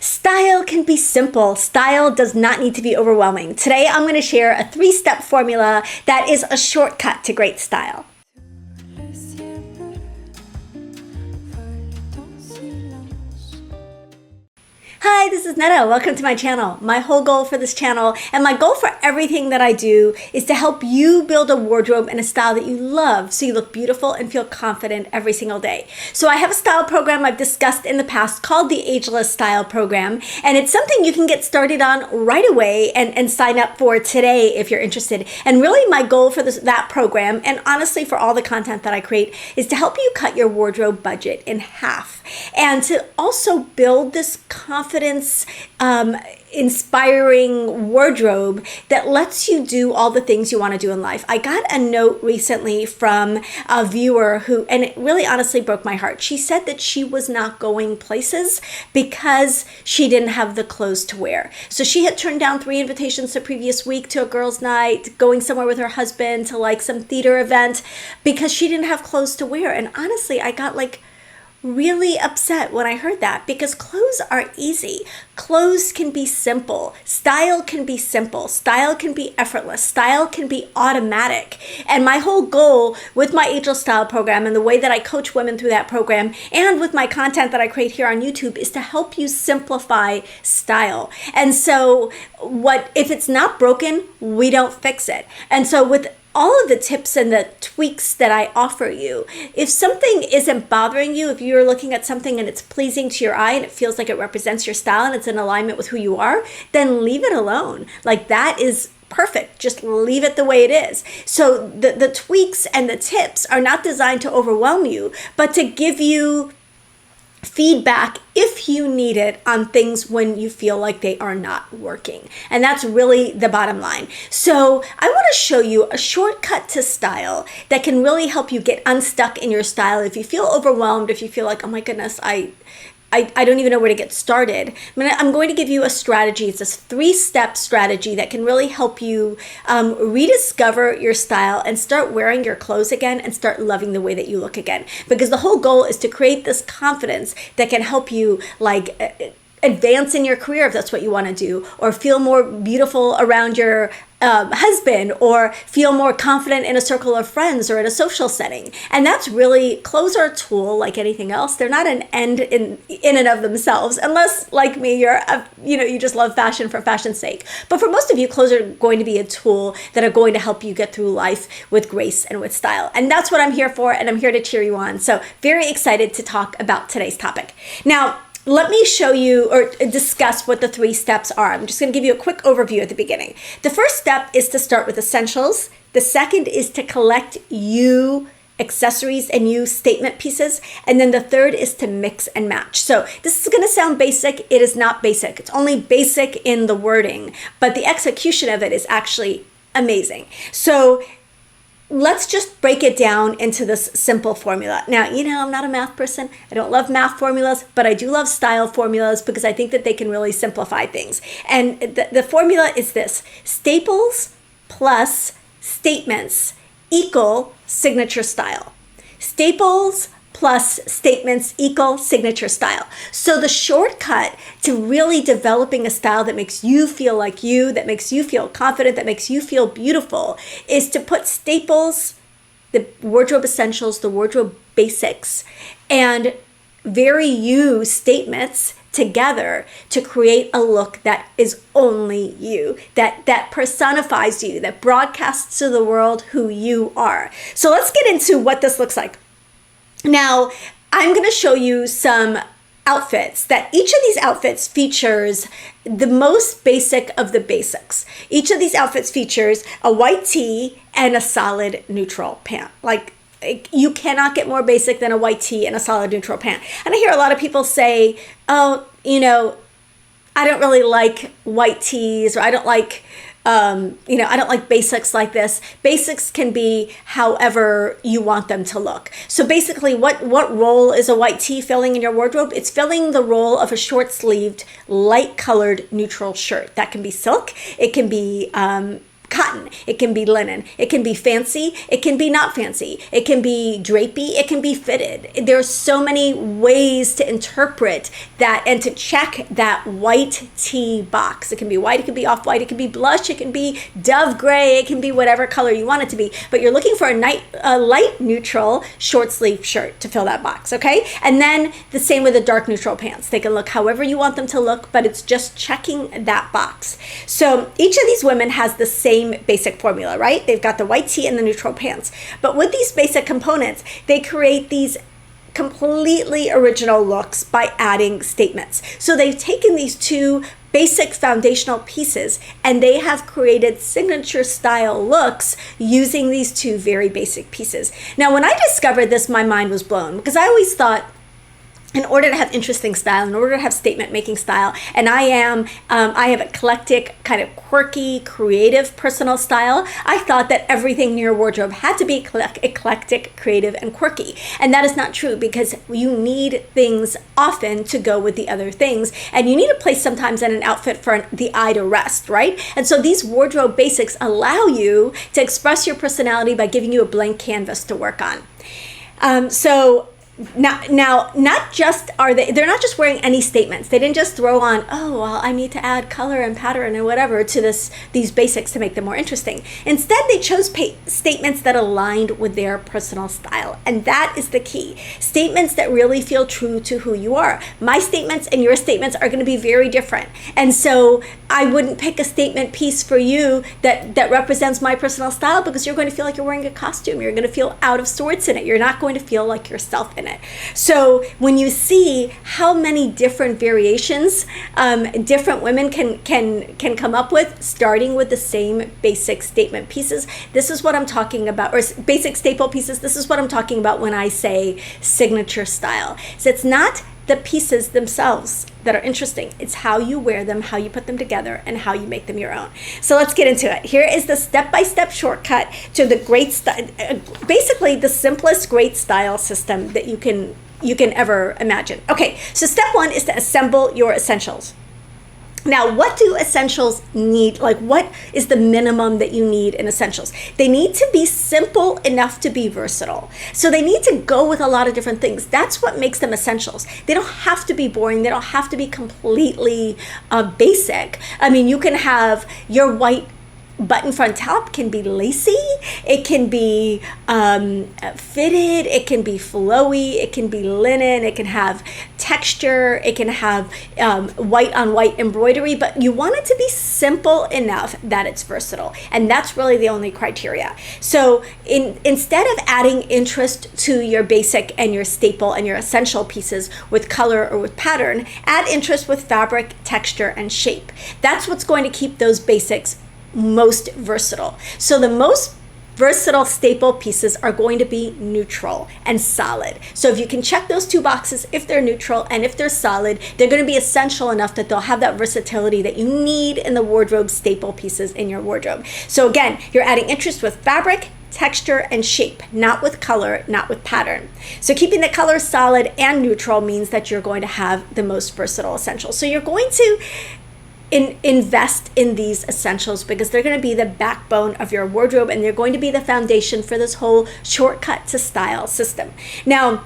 Style can be simple. Style does not need to be overwhelming. Today, I'm going to share a 3-step formula that is a shortcut to great style. Hi, this is Netta. Welcome to my channel. My whole goal for this channel and my goal for everything that I do is to help you build a wardrobe and a style that you love so you look beautiful and feel confident every single day. So I have a style program I've discussed in the past called the Ageless Style Program, and it's something you can get started on right away and sign up for today if you're interested. And really my goal for that program, and honestly for all the content that I create, is to help you cut your wardrobe budget in half and to also build this confidence inspiring wardrobe that lets you do all the things you want to do in life. I got a note recently from a viewer who, and it really honestly broke my heart. She said that she was not going places because she didn't have the clothes to wear. So she had turned down 3 invitations the previous week to a girls' night, going somewhere with her husband to like some theater event because she didn't have clothes to wear. And honestly, I got really upset when I heard that because clothes are easy. Clothes can be simple. Style can be simple. Style can be effortless. Style can be automatic. And my whole goal with my Ageless Style program and the way that I coach women through that program and with my content that I create here on YouTube is to help you simplify style. And so if it's not broken, we don't fix it. And so with all of the tips and the tweaks that I offer you, if something isn't bothering you, if you're looking at something and it's pleasing to your eye and it feels like it represents your style and it's in alignment with who you are, then leave it alone. Like that is perfect. Just leave it the way it is. So the tweaks and the tips are not designed to overwhelm you, but to give you feedback if you need it on things when you feel like they are not working. And that's really the bottom line. So I want to show you a shortcut to style that can really help you get unstuck in your style. If you feel overwhelmed, if you feel like, oh my goodness, I don't even know where to get started. I'm going to give you a strategy. It's this 3-step strategy that can really help you rediscover your style and start wearing your clothes again and start loving the way that you look again. Because the whole goal is to create this confidence that can help you advance in your career if that's what you want to do, or feel more beautiful around your husband, or feel more confident in a circle of friends or in a social setting. And that's really, clothes are a tool like anything else. They're not an end in and of themselves, unless like me, you just love fashion for fashion's sake. But for most of you, clothes are going to be a tool that are going to help you get through life with grace and with style. And that's what I'm here for, and I'm here to cheer you on. So very excited to talk about today's topic. Now, let me show you or discuss what the 3 steps are. I'm just going to give you a quick overview at the beginning. The first step is to start with essentials. The second is to collect you accessories and you statement pieces. And then the third is to mix and match. So this is going to sound basic. It is not basic. It's only basic in the wording, but the execution of it is actually amazing. So let's just break it down into this simple formula. Now, I'm not a math person. I don't love math formulas, but I do love style formulas because I think that they can really simplify things. And the formula is this: staples plus statements equal signature style. Staples plus statements equal signature style. So the shortcut to really developing a style that makes you feel like you, that makes you feel confident, that makes you feel beautiful, is to put staples, the wardrobe essentials, the wardrobe basics, and very you statements together to create a look that is only you, that personifies you, that broadcasts to the world who you are. So let's get into what this looks like. Now, I'm going to show you some outfits that each of these outfits features the most basic of the basics. Each of these outfits features a white tee and a solid neutral pant. You cannot get more basic than a white tee and a solid neutral pant. And I hear a lot of people say, oh, I don't really like white tees, or I don't like I don't like basics like this. Basics can be however you want them to look. So basically, what role is a white tee filling in your wardrobe? It's filling the role of a short-sleeved, light-colored neutral shirt. That can be silk. It can be cotton, it can be linen, it can be fancy, it can be not fancy, it can be drapey, it can be fitted. There are so many ways to interpret that and to check that white tee box. It can be white, it can be off-white, it can be blush, it can be dove gray, it can be whatever color you want it to be, but you're looking for a light neutral short sleeve shirt to fill that box, okay? And then the same with the dark neutral pants. They can look however you want them to look, but it's just checking that box. So each of these women has the same basic formula, right? They've got the white tee and the neutral pants. But with these basic components, they create these completely original looks by adding statements. So they've taken these two basic foundational pieces and they have created signature style looks using these two very basic pieces. Now, when I discovered this, my mind was blown, because I always thought, in order to have interesting style, in order to have statement making style, and I have eclectic, kind of quirky, creative personal style, I thought that everything in your wardrobe had to be eclectic, creative, and quirky. And that is not true, because you need things often to go with the other things, and you need a place sometimes in an outfit for the eye to rest, right? And so these wardrobe basics allow you to express your personality by giving you a blank canvas to work on. Now, not just they're not just wearing any statements. They didn't just throw on, oh, well, I need to add color and pattern and whatever to these basics to make them more interesting. Instead, they chose statements that aligned with their personal style. And that is the key. Statements that really feel true to who you are. My statements and your statements are going to be very different. And so I wouldn't pick a statement piece for you that represents my personal style, because you're going to feel like you're wearing a costume. You're going to feel out of sorts in it. You're not going to feel like yourself in it. So when you see how many different variations different women can come up with, starting with the same basic statement pieces, this is what I'm talking about, or basic staple pieces, this is what I'm talking about when I say signature style. So it's not the pieces themselves that are interesting. It's how you wear them, how you put them together, and how you make them your own. So let's get into it. Here is the step-by-step shortcut to the great style, basically the simplest great style system that you can ever imagine. Okay, so step one is to assemble your essentials. Now, what do essentials need? Like, what is the minimum that you need in essentials? They need to be simple enough to be versatile. So they need to go with a lot of different things. That's what makes them essentials. They don't have to be boring. They don't have to be completely basic. I mean, you can have your white button front top can be lacy, it can be fitted, it can be flowy, it can be linen, it can have texture, it can have white on white embroidery, but you want it to be simple enough that it's versatile. And that's really the only criteria. So instead of adding interest to your basic and your staple and your essential pieces with color or with pattern, add interest with fabric, texture, and shape. That's what's going to keep those basics most versatile. So the most versatile staple pieces are going to be neutral and solid. So if you can check those two boxes, if they're neutral and if they're solid, they're going to be essential enough that they'll have that versatility that you need in the wardrobe staple pieces in your wardrobe. So again, you're adding interest with fabric, texture, and shape, not with color, not with pattern. So keeping the color solid and neutral means that you're going to have the most versatile essentials. So you're going to invest in these essentials because they're going to be the backbone of your wardrobe and they're going to be the foundation for this whole shortcut to style system. Now,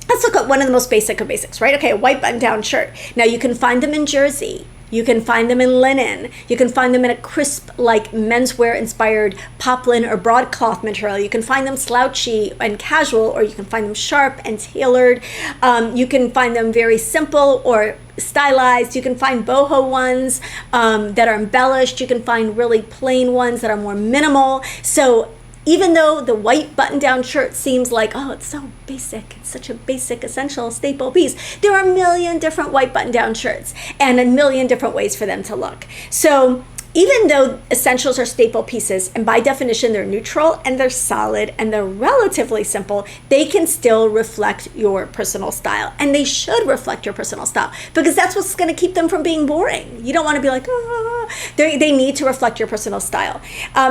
let's look at one of the most basic of basics, right? Okay, a white button-down shirt. Now, you can find them in jersey. You can find them in linen. You can find them in a crisp, like menswear-inspired poplin or broadcloth material. You can find them slouchy and casual, or you can find them sharp and tailored. You can find them very simple or stylized. You can find boho ones that are embellished. You can find really plain ones that are more minimal. So even though the white button-down shirt seems like, oh, it's so basic, it's such a basic, essential, staple piece, there are a million different white button-down shirts and a million different ways for them to look. So even though essentials are staple pieces, and by definition they're neutral and they're solid and they're relatively simple, they can still reflect your personal style. And they should reflect your personal style because that's what's going to keep them from being boring. You don't want to be like, oh, they need to reflect your personal style.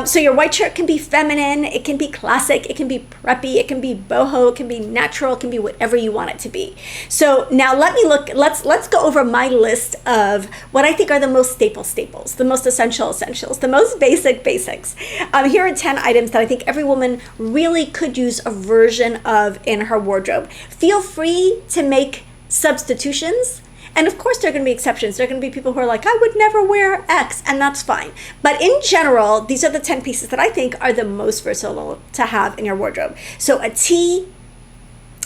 So your white shirt can be feminine, it can be classic, it can be preppy, it can be boho, it can be natural, it can be whatever you want it to be. So now let's go over my list of what I think are the most staples, the most essential essentials, the most basic basics. Here are 10 items that I think every woman really could use a version of in her wardrobe. Feel free to make substitutions. And of course, there are going to be exceptions. There are going to be people who are like, I would never wear X, and that's fine. But in general, these are the 10 pieces that I think are the most versatile to have in your wardrobe. So a tee,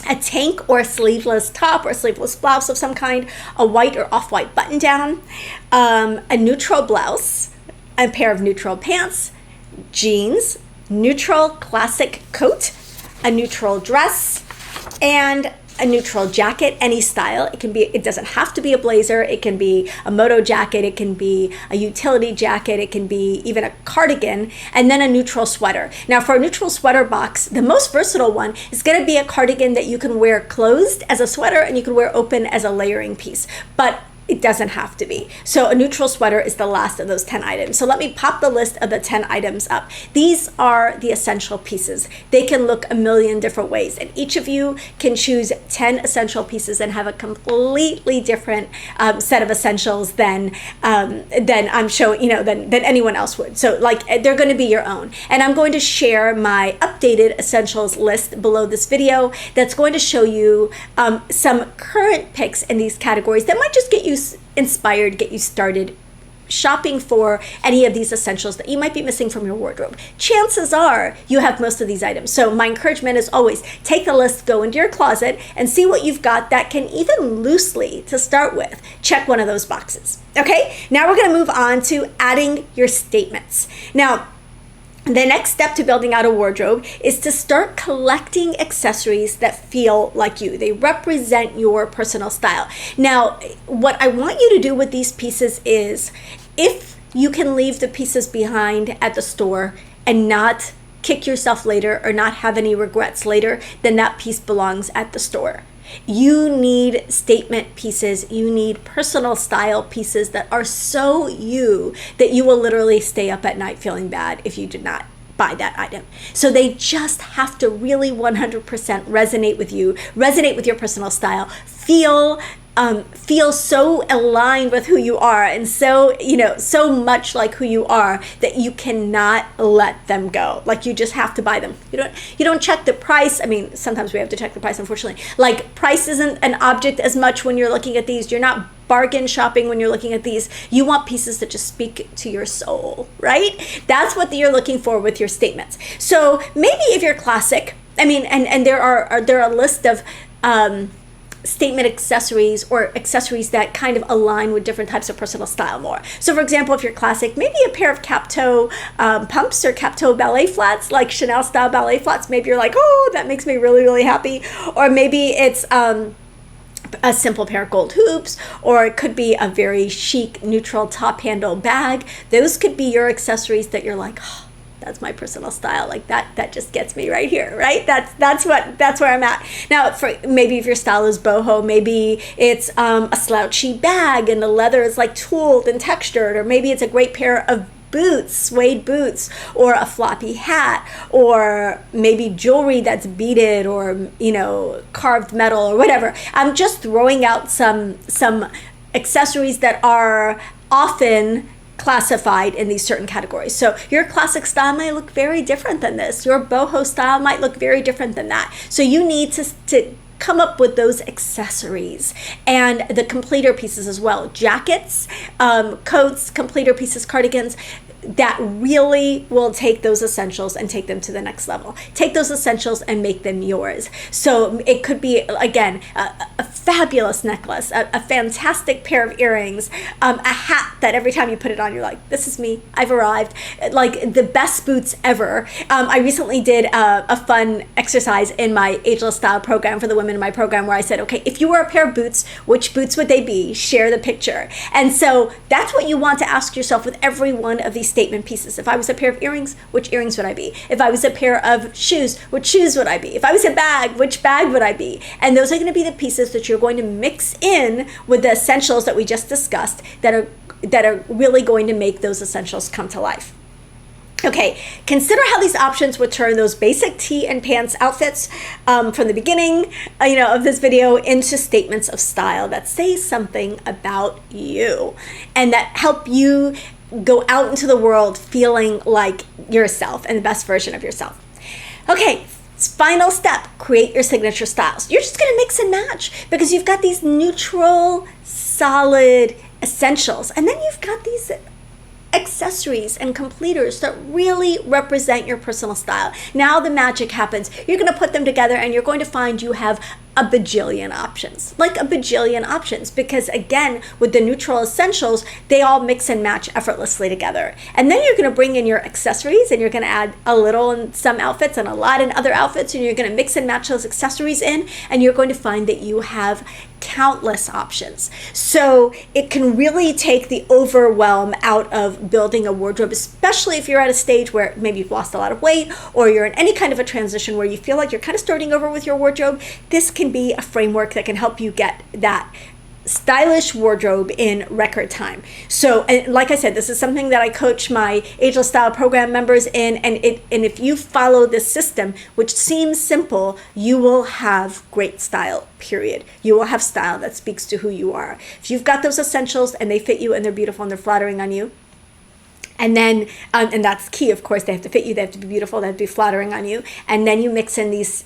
a tank or a sleeveless top or sleeveless blouse of some kind, a white or off-white button down, a neutral blouse, a pair of neutral pants, jeans, neutral classic coat, a neutral dress, and a neutral jacket, any style. It doesn't have to be a blazer. It can be a moto jacket. It can be a utility jacket. It can be even a cardigan, and then a neutral sweater. Now for a neutral sweater box, the most versatile one is going to be a cardigan that you can wear closed as a sweater and you can wear open as a layering piece. But it doesn't have to be. So a neutral sweater is the last of those 10 items. So let me pop the list of the 10 items up. These are the essential pieces. They can look a million different ways, and each of you can choose 10 essential pieces and have a completely different set of essentials than I'm showing, than anyone else would. So like they're going to be your own. And I'm going to share my updated essentials list below this video that's going to show you some current picks in these categories that might just get you inspired, get you started shopping for any of these essentials that you might be missing from your wardrobe. Chances are you have most of these items. So my encouragement is always take the list, go into your closet and see what you've got that can even loosely, to start with, check one of those boxes. Okay, now we're going to move on to adding your statements. Now, the next step to building out a wardrobe is to start collecting accessories that feel like you. They represent your personal style. Now, what I want you to do with these pieces is, if you can leave the pieces behind at the store and not kick yourself later or not have any regrets later, then that piece belongs at the store. You need statement pieces. You need personal style pieces that are so you that you will literally stay up at night feeling bad if you did not buy that item. So they just have to really 100% resonate with you, resonate with your personal style, feel so aligned with who you are, and so much like who you are that you cannot let them go. Like you just have to buy them. You don't check the price. I mean, sometimes we have to check the price, unfortunately. Like price isn't an object as much when you're looking at these. You're not bargain shopping when you're looking at these. You want pieces that just speak to your soul, right? That's what you're looking for with your statements. So maybe if you're classic, and there are a list of statement accessories or accessories that kind of align with different types of personal style more. So for example, if you're classic, maybe a pair of cap toe pumps or cap toe ballet flats, like Chanel style ballet flats. Maybe you're like, oh, that makes me really, really happy. Or maybe it's a simple pair of gold hoops, or it could be a very chic neutral top handle bag. Those could be your accessories that you're like, oh, that's my personal style. Like that just gets me right here, right? That's where I'm at. Now, for maybe if your style is boho, maybe it's a slouchy bag and the leather is like tooled and textured, or maybe it's a great pair of boots, suede boots, or a floppy hat, or maybe jewelry that's beaded or carved metal or whatever. I'm just throwing out some accessories that are often classified in these certain categories. So your classic style might look very different than this. Your boho style might look very different than that. So you need to come up with those accessories and the completer pieces as well. Jackets, coats, completer pieces, cardigans, that really will take those essentials and take them to the next level. Take those essentials and make them yours. So it could be, again, a fabulous necklace, a fantastic pair of earrings, a hat that every time you put it on, you're like, this is me, I've arrived. Like the best boots ever. I recently did a fun exercise in my Ageless Style program for the women in my program where I said, okay, if you were a pair of boots, which boots would they be? Share the picture. And so that's what you want to ask yourself with every one of these statement pieces. If I was a pair of earrings, which earrings would I be? If I was a pair of shoes, which shoes would I be? If I was a bag, which bag would I be? And those are going to be the pieces that you're going to mix in with the essentials that we just discussed that are really going to make those essentials come to life. Okay, consider how these options would turn those basic tee and pants outfits from the beginning, of this video into statements of style that say something about you and that help you go out into the world feeling like yourself and the best version of yourself. Okay, final step, create your signature styles. You're just gonna mix and match because you've got these neutral, solid essentials, and then you've got these accessories and completers that really represent your personal style. Now the magic happens. You're going to put them together and you're going to find you have a bajillion options, like a bajillion options, because again, with the neutral essentials, they all mix and match effortlessly together. And then you're going to bring in your accessories and you're going to add a little in some outfits and a lot in other outfits, and you're going to mix and match those accessories in, and you're going to find that you have countless options. So it can really take the overwhelm out of building a wardrobe, especially if you're at a stage where maybe you've lost a lot of weight or you're in any kind of a transition where you feel like you're kind of starting over with your wardrobe. This can be a framework that can help you get that stylish wardrobe in record time. So, and like I said, this is something that I coach my Ageless Style program members in, and if you follow this system, which seems simple, you will have great style, period. You will have style that speaks to who you are. If you've got those essentials and they fit you and they're beautiful and they're flattering on you, and then, and that's key, of course, they have to fit you, they have to be beautiful, they have to be flattering on you. And then you mix in these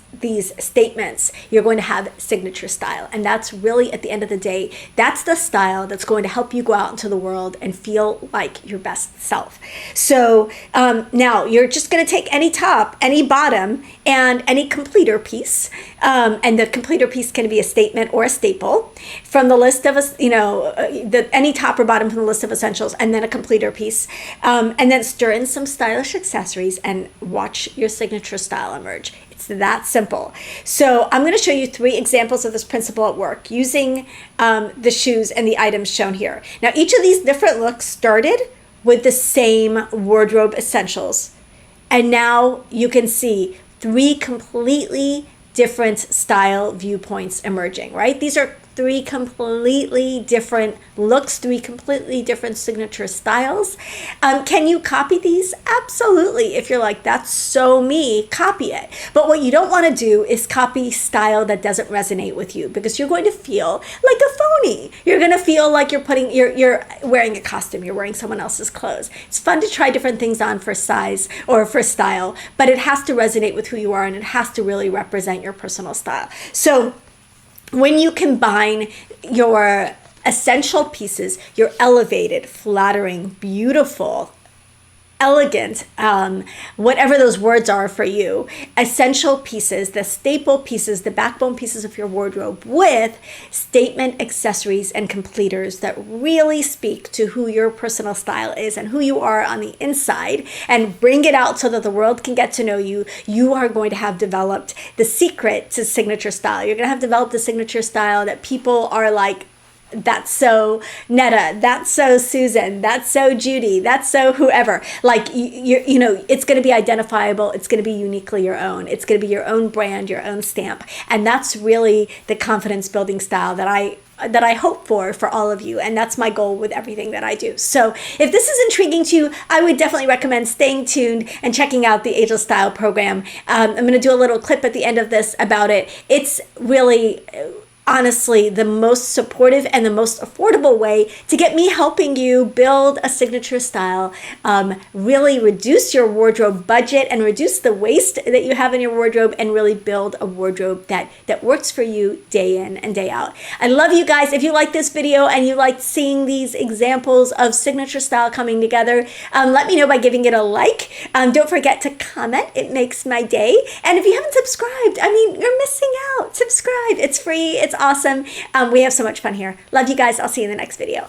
statements, you're going to have signature style. And that's really, at the end of the day, that's the style that's going to help you go out into the world and feel like your best self. So now you're just going to take any top, any bottom, and any completer piece. And the completer piece can be a statement or a staple from the list of, any top or bottom from the list of essentials, and then a completer piece. And then stir in some stylish accessories and watch your signature style emerge. It's that simple. So I'm going to show you 3 examples of this principle at work using the shoes and the items shown here. Now, each of these different looks started with the same wardrobe essentials. And now you can see 3 completely different style viewpoints emerging, right? These are 3 completely different looks, 3 completely different signature styles. Can you copy these? Absolutely. If you're like, that's so me, copy it. But what you don't want to do is copy style that doesn't resonate with you, because you're going to feel like a phony. You're going to feel like you're wearing a costume, you're wearing someone else's clothes. It's fun to try different things on for size or for style, but it has to resonate with who you are and it has to really represent your personal style. So when you combine your essential pieces, your elevated, flattering, beautiful, elegant, whatever those words are for you, essential pieces, the staple pieces, the backbone pieces of your wardrobe, with statement accessories and completers that really speak to who your personal style is and who you are on the inside, and bring it out so that the world can get to know you, you are going to have developed the secret to signature style. You're going to have developed the signature style that people are like, that's so Netta, that's so Susan, that's so Judy, that's so whoever. Like, it's going to be identifiable. It's going to be uniquely your own. It's going to be your own brand, your own stamp. And that's really the confidence building style that I hope for all of you. And that's my goal with everything that I do. So if this is intriguing to you, I would definitely recommend staying tuned and checking out the Ageless Style program. I'm going to do a little clip at the end of this about it. It's really, honestly, the most supportive and the most affordable way to get me helping you build a signature style, really reduce your wardrobe budget and reduce the waste that you have in your wardrobe, and really build a wardrobe that works for you day in and day out. I love you guys. If you like this video and you like seeing these examples of signature style coming together, let me know by giving it a like. Don't forget to comment. It makes my day. And if you haven't subscribed, you're missing out. Subscribe. It's free. It's awesome. We have so much fun here. Love you guys. I'll see you in the next video.